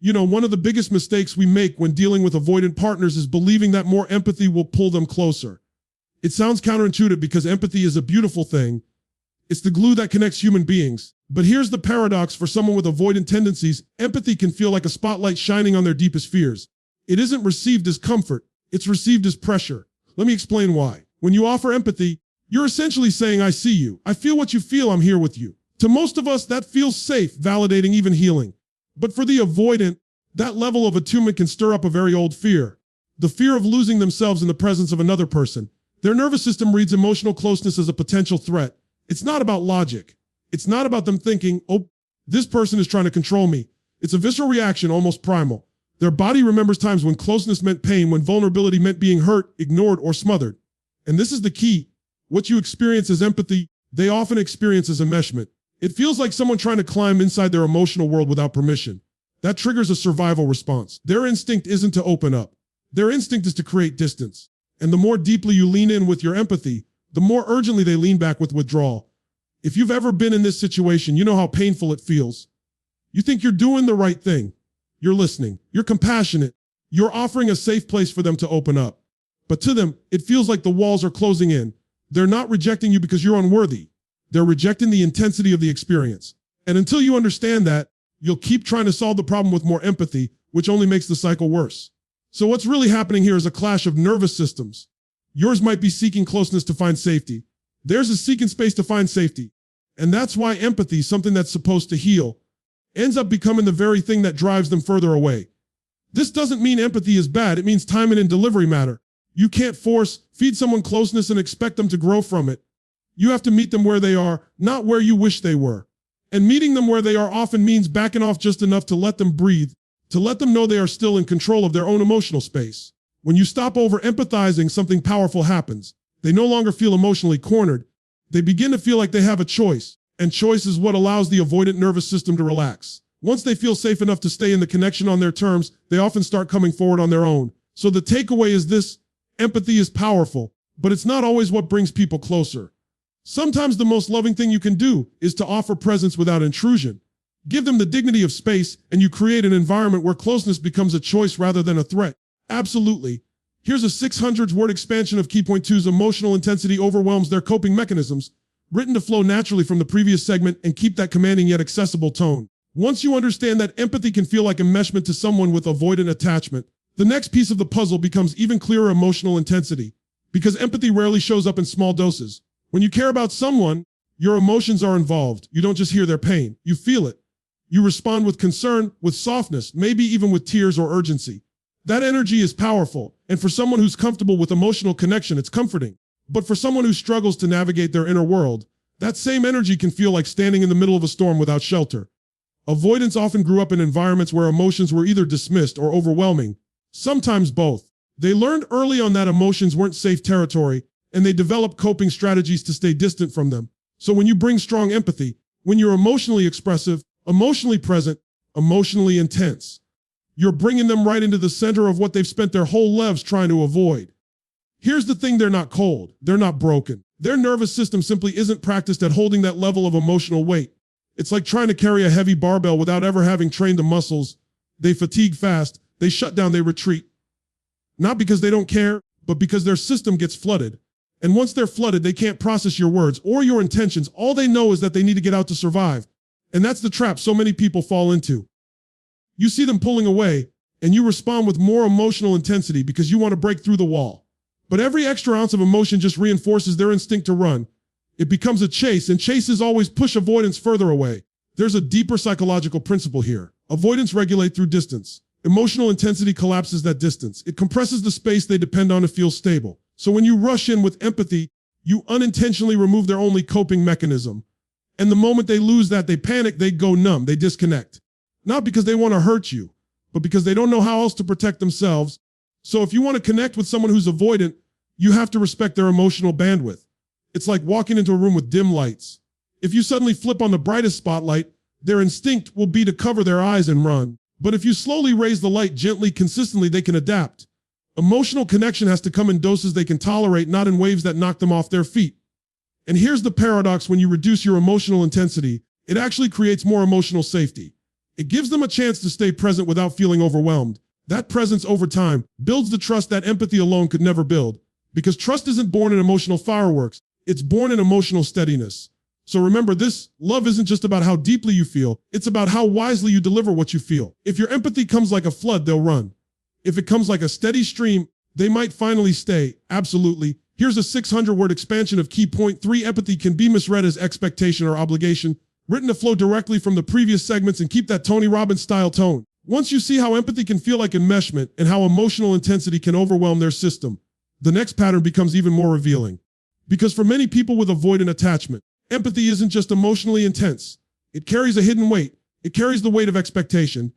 One of the biggest mistakes we make when dealing with avoidant partners is believing that more empathy will pull them closer. It sounds counterintuitive because empathy is a beautiful thing. It's the glue that connects human beings. But here's the paradox for someone with avoidant tendencies. Empathy can feel like a spotlight shining on their deepest fears. It isn't received as comfort. It's received as pressure. Let me explain why. When you offer empathy, you're essentially saying, I see you. I feel what you feel. I'm here with you. To most of us, that feels safe, validating, even healing. But for the avoidant, that level of attunement can stir up a very old fear. The fear of losing themselves in the presence of another person. Their nervous system reads emotional closeness as a potential threat. It's not about logic. It's not about them thinking, oh, this person is trying to control me. It's a visceral reaction, almost primal. Their body remembers times when closeness meant pain, when vulnerability meant being hurt, ignored, or smothered. And this is the key. What you experience as empathy, they often experience as enmeshment. It feels like someone trying to climb inside their emotional world without permission. That triggers a survival response. Their instinct isn't to open up. Their instinct is to create distance. And the more deeply you lean in with your empathy, the more urgently they lean back with withdrawal. If you've ever been in this situation, you know how painful it feels. You think you're doing the right thing. You're listening. You're compassionate. You're offering a safe place for them to open up. But to them, it feels like the walls are closing in. They're not rejecting you because you're unworthy. They're rejecting the intensity of the experience. And until you understand that, you'll keep trying to solve the problem with more empathy, which only makes the cycle worse. So what's really happening here is a clash of nervous systems. Yours might be seeking closeness to find safety. Theirs is seeking space to find safety. And that's why empathy, something that's supposed to heal, ends up becoming the very thing that drives them further away. This doesn't mean empathy is bad. It means timing and delivery matter. You can't feed someone closeness and expect them to grow from it. You have to meet them where they are, not where you wish they were. And meeting them where they are often means backing off just enough to let them breathe, to let them know they are still in control of their own emotional space. When you stop over-empathizing, something powerful happens. They no longer feel emotionally cornered. They begin to feel like they have a choice, and choice is what allows the avoidant nervous system to relax. Once they feel safe enough to stay in the connection on their terms, they often start coming forward on their own. So the takeaway is this: empathy is powerful, but it's not always what brings people closer. Sometimes the most loving thing you can do is to offer presence without intrusion. Give them the dignity of space, and you create an environment where closeness becomes a choice rather than a threat. Absolutely. Here's a 600-word expansion of Key Point 2's emotional intensity overwhelms their coping mechanisms, written to flow naturally from the previous segment and keep that commanding yet accessible tone. Once you understand that empathy can feel like enmeshment to someone with avoidant attachment, the next piece of the puzzle becomes even clearer: emotional intensity. Because empathy rarely shows up in small doses. When you care about someone, your emotions are involved. You don't just hear their pain, you feel it. You respond with concern, with softness, maybe even with tears or urgency. That energy is powerful, and for someone who's comfortable with emotional connection, it's comforting. But for someone who struggles to navigate their inner world, that same energy can feel like standing in the middle of a storm without shelter. Avoidants often grew up in environments where emotions were either dismissed or overwhelming, sometimes both. They learned early on that emotions weren't safe territory, and they developed coping strategies to stay distant from them. So when you bring strong empathy, when you're emotionally expressive, emotionally present, emotionally intense, you're bringing them right into the center of what they've spent their whole lives trying to avoid. Here's the thing: they're not cold. They're not broken. Their nervous system simply isn't practiced at holding that level of emotional weight. It's like trying to carry a heavy barbell without ever having trained the muscles. They fatigue fast. They shut down. They retreat. Not because they don't care, but because their system gets flooded. And once they're flooded, they can't process your words or your intentions. All they know is that they need to get out to survive. And that's the trap so many people fall into. You see them pulling away, and you respond with more emotional intensity because you want to break through the wall. But every extra ounce of emotion just reinforces their instinct to run. It becomes a chase, and chases always push avoidance further away. There's a deeper psychological principle here. Avoidants regulate through distance. Emotional intensity collapses that distance. It compresses the space they depend on to feel stable. So when you rush in with empathy, you unintentionally remove their only coping mechanism. And the moment they lose that, they panic, they go numb, they disconnect. Not because they want to hurt you, but because they don't know how else to protect themselves. So if you want to connect with someone who's avoidant, you have to respect their emotional bandwidth. It's like walking into a room with dim lights. If you suddenly flip on the brightest spotlight, their instinct will be to cover their eyes and run. But if you slowly raise the light gently, consistently, they can adapt. Emotional connection has to come in doses they can tolerate, not in waves that knock them off their feet. And here's the paradox: when you reduce your emotional intensity, it actually creates more emotional safety. It gives them a chance to stay present without feeling overwhelmed. That presence over time builds the trust that empathy alone could never build. Because trust isn't born in emotional fireworks, it's born in emotional steadiness. So remember this, love isn't just about how deeply you feel, it's about how wisely you deliver what you feel. If your empathy comes like a flood, they'll run. If it comes like a steady stream, they might finally stay. Absolutely. Here's a 600-word expansion of key point 3. Empathy can be misread as expectation or obligation, written to flow directly from the previous segments and keep that Tony Robbins style tone. Once you see how empathy can feel like enmeshment and how emotional intensity can overwhelm their system, the next pattern becomes even more revealing. Because for many people with avoidant attachment, empathy isn't just emotionally intense. It carries a hidden weight. It carries the weight of expectation.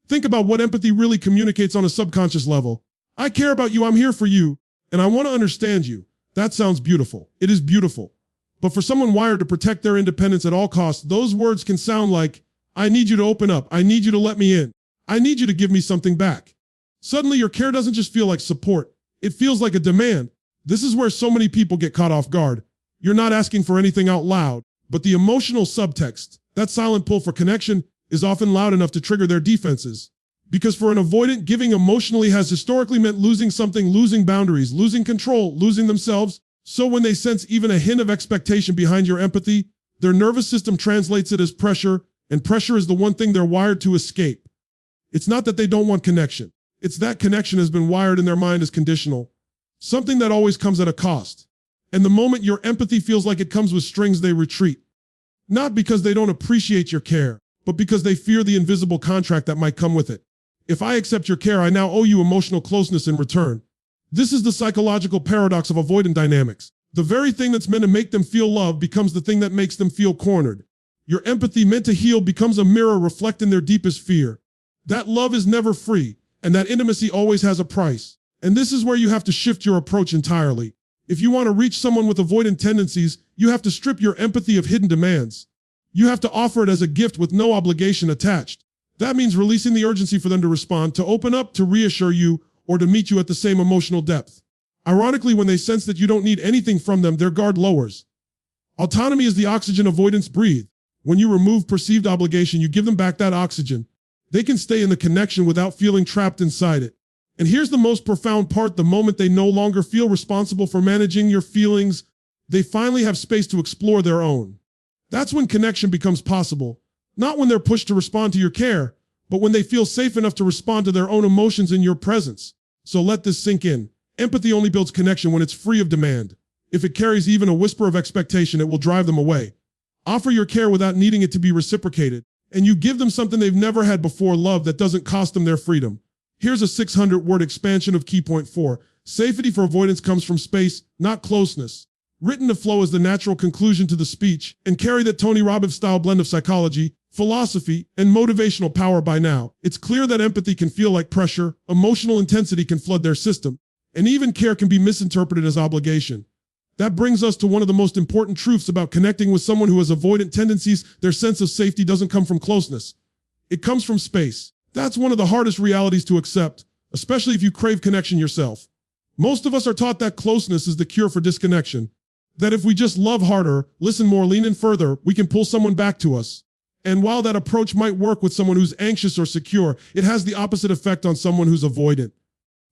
Think about what empathy really communicates on a subconscious level. I care about you, I'm here for you, and I want to understand you. That sounds beautiful. It is beautiful. But for someone wired to protect their independence at all costs, those words can sound like, I need you to open up. I need you to let me in. I need you to give me something back. Suddenly your care doesn't just feel like support. It feels like a demand. This is where so many people get caught off guard. You're not asking for anything out loud, but the emotional subtext, that silent pull for connection, is often loud enough to trigger their defenses. Because for an avoidant, giving emotionally has historically meant losing something, losing boundaries, losing control, losing themselves. So when they sense even a hint of expectation behind your empathy, their nervous system translates it as pressure, and pressure is the one thing they're wired to escape. It's not that they don't want connection. It's that connection has been wired in their mind as conditional, something that always comes at a cost. And the moment your empathy feels like it comes with strings, they retreat. Not because they don't appreciate your care, but because they fear the invisible contract that might come with it. If I accept your care, I now owe you emotional closeness in return. This is the psychological paradox of avoidant dynamics. The very thing that's meant to make them feel loved becomes the thing that makes them feel cornered. Your empathy meant to heal becomes a mirror reflecting their deepest fear. That love is never free, and that intimacy always has a price. And this is where you have to shift your approach entirely. If you want to reach someone with avoidant tendencies, you have to strip your empathy of hidden demands. You have to offer it as a gift with no obligation attached. That means releasing the urgency for them to respond, to open up, to reassure you, or to meet you at the same emotional depth. Ironically, when they sense that you don't need anything from them, their guard lowers. Autonomy is the oxygen avoidants breathe. When you remove perceived obligation, you give them back that oxygen. They can stay in the connection without feeling trapped inside it. And here's the most profound part: the moment they no longer feel responsible for managing your feelings, they finally have space to explore their own. That's when connection becomes possible. Not when they're pushed to respond to your care, but when they feel safe enough to respond to their own emotions in your presence. So let this sink in. Empathy only builds connection when it's free of demand. If it carries even a whisper of expectation, it will drive them away. Offer your care without needing it to be reciprocated, and you give them something they've never had before: love that doesn't cost them their freedom. Here's a 600-word expansion of key point 4. Safety for avoidance comes from space, not closeness. Written to flow as the natural conclusion to the speech and carry that Tony Robbins-style blend of psychology, philosophy, and motivational power. By now, it's clear that empathy can feel like pressure, emotional intensity can flood their system, and even care can be misinterpreted as obligation. That brings us to one of the most important truths about connecting with someone who has avoidant tendencies: their sense of safety doesn't come from closeness. It comes from space. That's one of the hardest realities to accept, especially if you crave connection yourself. Most of us are taught that closeness is the cure for disconnection, that if we just love harder, listen more, lean in further, we can pull someone back to us. And while that approach might work with someone who's anxious or secure, it has the opposite effect on someone who's avoidant.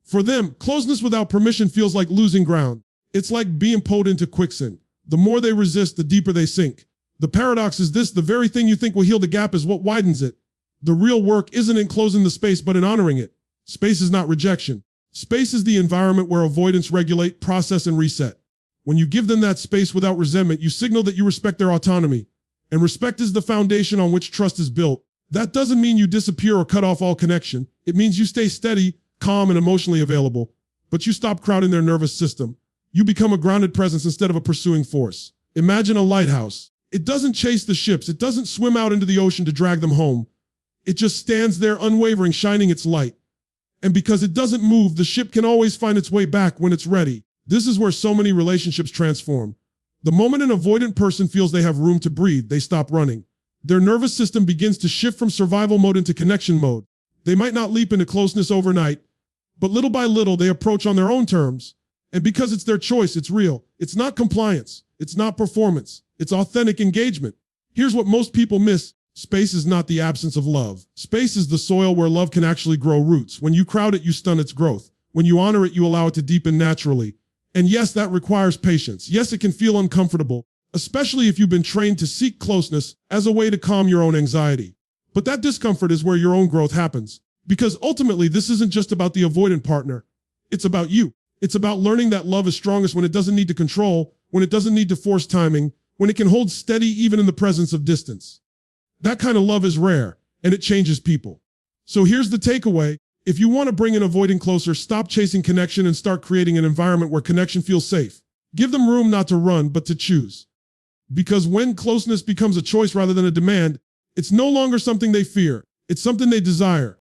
For them, closeness without permission feels like losing ground. It's like being pulled into quicksand. The more they resist, the deeper they sink. The paradox is this: the very thing you think will heal the gap is what widens it. The real work isn't in closing the space, but in honoring it. Space is not rejection. Space is the environment where avoidants regulate, process, and reset. When you give them that space without resentment, you signal that you respect their autonomy. And respect is the foundation on which trust is built. That doesn't mean you disappear or cut off all connection. It means you stay steady, calm, and emotionally available. But you stop crowding their nervous system. You become a grounded presence instead of a pursuing force. Imagine a lighthouse. It doesn't chase the ships. It doesn't swim out into the ocean to drag them home. It just stands there unwavering, shining its light. And because it doesn't move, the ship can always find its way back when it's ready. This is where so many relationships transform. The moment an avoidant person feels they have room to breathe, they stop running. Their nervous system begins to shift from survival mode into connection mode. They might not leap into closeness overnight, but little by little they approach on their own terms. And because it's their choice, it's real. It's not compliance. It's not performance. It's authentic engagement. Here's what most people miss. Space is not the absence of love. Space is the soil where love can actually grow roots. When you crowd it, you stun its growth. When you honor it, you allow it to deepen naturally. And yes, that requires patience. Yes, it can feel uncomfortable, especially if you've been trained to seek closeness as a way to calm your own anxiety. But that discomfort is where your own growth happens. Because ultimately, this isn't just about the avoidant partner. It's about you. It's about learning that love is strongest when it doesn't need to control, when it doesn't need to force timing, when it can hold steady even in the presence of distance. That kind of love is rare, and it changes people. So here's the takeaway. If you want to bring an avoidant closer, stop chasing connection and start creating an environment where connection feels safe. Give them room not to run, but to choose. Because when closeness becomes a choice rather than a demand, it's no longer something they fear. It's something they desire.